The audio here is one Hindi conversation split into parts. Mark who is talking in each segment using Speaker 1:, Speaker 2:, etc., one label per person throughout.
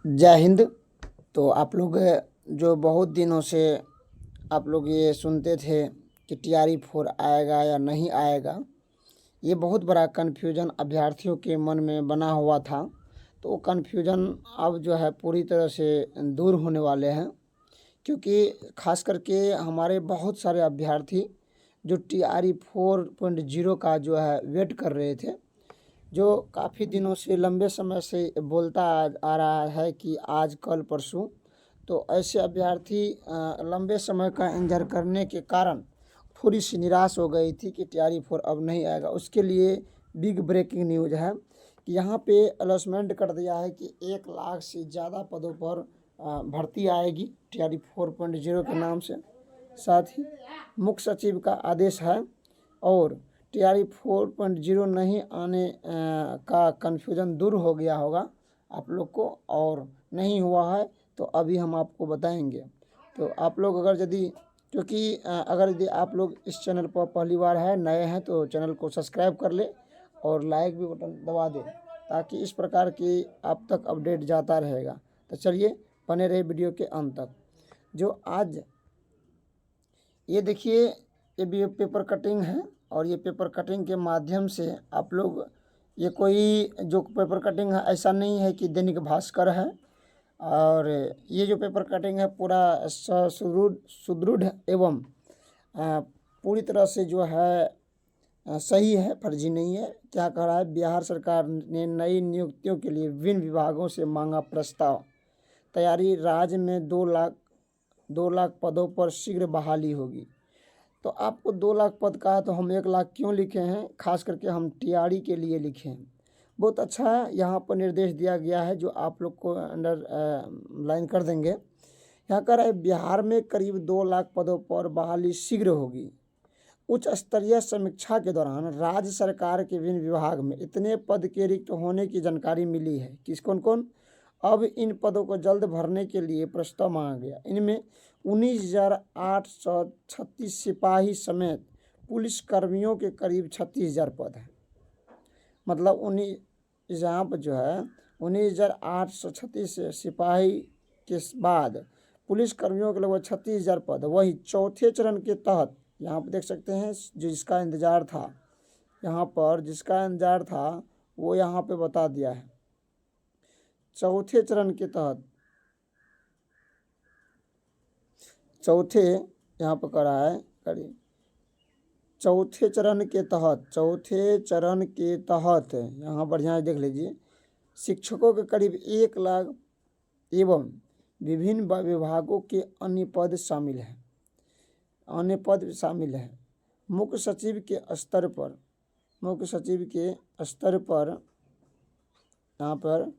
Speaker 1: जय हिंद। तो आप लोग जो बहुत दिनों से आप लोग ये सुनते थे कि TRE 4 आएगा या नहीं आएगा, ये बहुत बड़ा कन्फ्यूजन अभ्यर्थियों के मन में बना हुआ था। तो वो कन्फ्यूजन अब जो है पूरी तरह से दूर होने वाले हैं, क्योंकि खास करके हमारे बहुत सारे अभ्यर्थी जो TRE 4.0 का जो है वेट कर रहे थे, जो काफ़ी दिनों से लंबे समय से बोलता आ रहा है कि आज कल परसों। तो ऐसे अभ्यर्थी लंबे समय का इंतजार करने के कारण थोड़ी सी निराश हो गई थी कि TRE 4 अब नहीं आएगा। उसके लिए बिग ब्रेकिंग न्यूज़ है कि यहाँ पे अनाउंसमेंट कर दिया है कि 1 लाख से ज़्यादा पदों पर भर्ती आएगी TRE 4.0 के नाम से। साथ ही मुख्य सचिव का आदेश है और TRE 4.0 नहीं आने का कन्फ्यूज़न दूर हो गया होगा आप लोग को, और नहीं हुआ है तो अभी हम आपको बताएंगे। तो आप लोग अगर यदि क्योंकि अगर यदि आप लोग इस चैनल पर पहली बार है नए हैं तो चैनल को सब्सक्राइब कर ले और लाइक भी बटन दबा दे, ताकि इस प्रकार की आप तक अपडेट जाता रहेगा। तो चलिए बने रहे वीडियो के अंत तक। जो आज ये देखिए, ये भी पेपर कटिंग है और ये पेपर कटिंग के माध्यम से आप लोग, ये कोई जो पेपर कटिंग है ऐसा नहीं है कि दैनिक भास्कर है, और ये जो पेपर कटिंग है पूरा सुदृढ़ एवं पूरी तरह से जो है सही है, फर्जी नहीं है। क्या कह रहा है, बिहार सरकार ने नई नियुक्तियों के लिए विभिन्न विभागों से मांगा प्रस्ताव। तैयारी, राज्य में 2 लाख पदों पर शीघ्र बहाली होगी। तो आपको 2 लाख पद का है तो हम 1 लाख क्यों लिखे हैं, खास करके हम TRE के लिए लिखे हैं। बहुत अच्छा है, यहाँ पर निर्देश दिया गया है जो आप लोग को अंडर लाइन कर देंगे। यहाँ कह रहा है बिहार में करीब 2 लाख पदों पर बहाली शीघ्र होगी। उच्च स्तरीय समीक्षा के दौरान राज्य सरकार के विभिन्न विभाग में इतने पद के रिक्त होने की जानकारी मिली है। किस कौन कौन? अब इन पदों को जल्द भरने के लिए प्रस्ताव मांगा गया। इनमें 19,836 सिपाही समेत पुलिस कर्मियों के करीब 36,000 पद हैं। मतलब यहाँ पर जो है 19,836 सिपाही के बाद पुलिस कर्मियों के लगभग 36,000 पद। वही चौथे चरण के तहत यहाँ पर देख सकते हैं, जिसका इंतजार था, यहाँ पर जिसका इंतजार था वो यहाँ पे बता दिया है। चौथे चरण के तहत, चौथे यहाँ पर करा है करीब चौथे चरण के तहत यहाँ पर ध्यान देख लीजिए, शिक्षकों के करीब 1 लाख एवं विभिन्न विभागों के अन्य पद शामिल हैं। मुख्य सचिव के स्तर पर यहाँ पर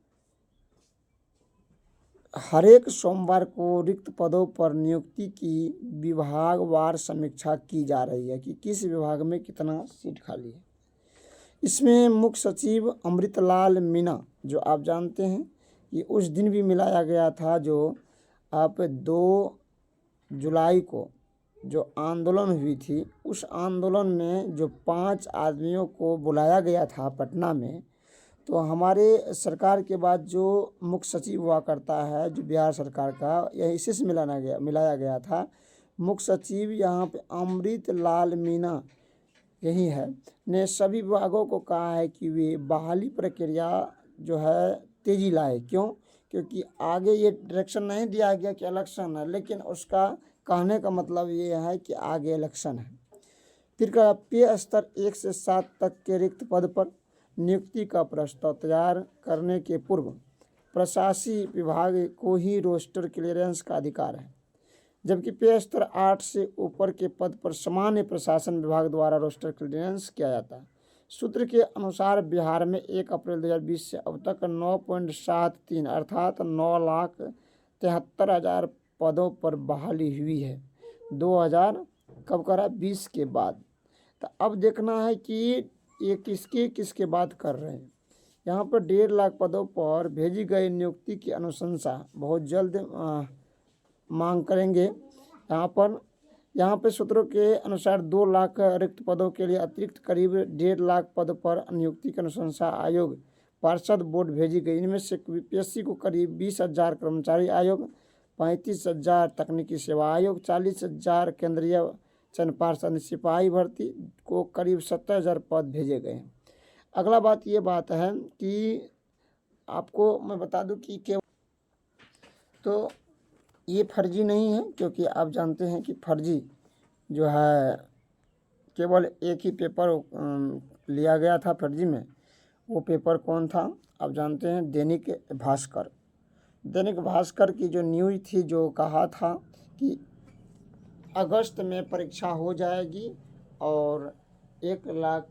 Speaker 1: हर एक सोमवार को रिक्त पदों पर नियुक्ति की विभागवार समीक्षा की जा रही है कि किस विभाग में कितना सीट खाली है। इसमें मुख्य सचिव अमृतलाल मीणा, जो आप जानते हैं कि उस दिन भी मिलाया गया था, जो आप 2 जुलाई को जो आंदोलन हुई थी, उस आंदोलन में जो 5 आदमियों को बुलाया गया था पटना में। तो हमारे सरकार के बाद जो मुख्य सचिव हुआ करता है जो बिहार सरकार का, यह इसी से मिलाया गया था। मुख्य सचिव यहाँ पे अमृतलाल मीणा यही है, ने सभी विभागों को कहा है कि वे बहाली प्रक्रिया जो है तेजी लाए। क्यों? क्योंकि आगे ये डायरेक्शन नहीं दिया गया कि इलेक्शन है, लेकिन उसका कहने का मतलब ये है कि आगे इलेक्शन है। फिर कहा पे स्तर 1 से 7 तक के रिक्त पद पर नियुक्ति का प्रस्ताव तैयार करने के पूर्व प्रशासकीय विभाग को ही रोस्टर क्लियरेंस का अधिकार है, जबकि पे स्तर 8 से ऊपर के पद पर सामान्य प्रशासन विभाग द्वारा रोस्टर क्लियरेंस किया जाता है। सूत्र के अनुसार बिहार में 1 अप्रैल 2020 से अब तक 9.73 अर्थात 9,73,000 पदों पर बहाली हुई है 2000 कब करा 20 के बाद। तो अब देखना है कि ये किसके बात कर रहे हैं। यहाँ पर 1.5 लाख पदों पर भेजी गई नियुक्ति की अनुशंसा बहुत जल्द मांग करेंगे। यहाँ पर सूत्रों के अनुसार 2 लाख रिक्त पदों के लिए अतिरिक्त करीब 1.5 लाख पद पर नियुक्ति की अनुशंसा आयोग पार्षद बोर्ड भेजी गई। इनमें से यूपीएससी को करीब 20,000 कर्मचारी आयोग, 35,000 तकनीकी सेवा आयोग, 40,000 केंद्रीय चयन पार्षद, सिपाही भर्ती को करीब 70,000 पद भेजे गए हैं। अगला बात ये बात है कि आपको मैं बता दूं कि तो ये फर्जी नहीं है, क्योंकि आप जानते हैं कि फर्जी जो है केवल एक ही पेपर लिया गया था फर्जी में। वो पेपर कौन था? आप जानते हैं, दैनिक भास्कर। दैनिक भास्कर की जो न्यूज़ थी, जो कहा था कि अगस्त में परीक्षा हो जाएगी और 1 लाख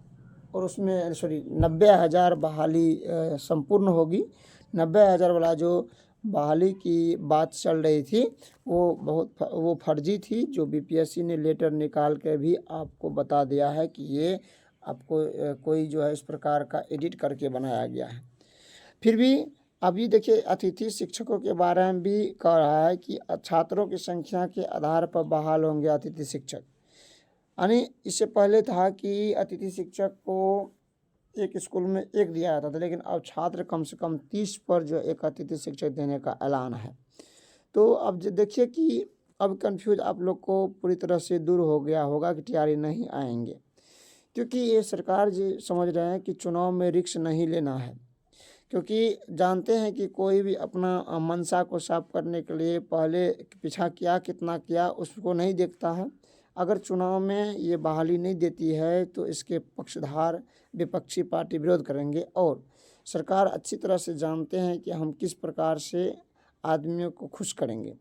Speaker 1: और उसमें 90,000 बहाली संपूर्ण होगी। 90,000 वाला जो बहाली की बात चल रही थी वो फर्जी थी। जो बीपीएससी ने लेटर निकाल के भी आपको बता दिया है कि ये आपको कोई जो है इस प्रकार का एडिट करके बनाया गया है। फिर भी अभी देखिए, अतिथि शिक्षकों के बारे में भी कह रहा है कि छात्रों की संख्या के आधार पर बहाल होंगे अतिथि शिक्षक। यानी इससे पहले था कि अतिथि शिक्षक को एक स्कूल में एक दिया जाता था, लेकिन अब छात्र कम से कम 30 पर जो एक अतिथि शिक्षक देने का ऐलान है। तो अब देखिए कि अब कंफ्यूज आप लोग को पूरी तरह से दूर हो गया होगा कि टीआरई नहीं आएंगे, क्योंकि ये सरकार जी समझ रहे हैं कि चुनाव में रिस्क नहीं लेना है। क्योंकि जानते हैं कि कोई भी अपना मंशा को साफ करने के लिए पहले पीछा किया कितना किया उसको नहीं देखता है। अगर चुनाव में ये बहाली नहीं देती है तो इसके पक्षधार विपक्षी पार्टी विरोध करेंगे, और सरकार अच्छी तरह से जानते हैं कि हम किस प्रकार से आदमियों को खुश करेंगे।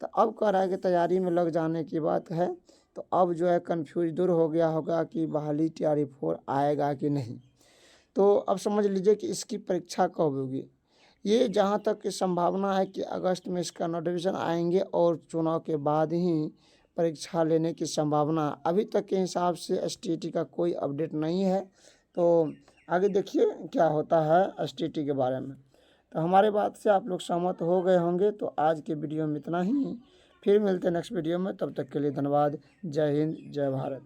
Speaker 1: तो अब कह रहा है कि तैयारी में लग जाने की बात है। तो अब जो है कन्फ्यूज दूर हो गया होगा कि बहाली टीआरई 4 आएगा कि नहीं। तो अब समझ लीजिए कि इसकी परीक्षा कब होगी। ये जहाँ तक की संभावना है कि अगस्त में इसका नोटिफिकेशन आएंगे और चुनाव के बाद ही परीक्षा लेने की संभावना। अभी तक के हिसाब से एसटीईटी का कोई अपडेट नहीं है। तो आगे देखिए क्या होता है एसटीईटी के बारे में। तो हमारे बात से आप लोग सहमत हो गए होंगे। तो आज के वीडियो में इतना ही, फिर मिलते हैं नेक्स्ट वीडियो में। तब तक के लिए धन्यवाद। जय हिंद, जय भारत।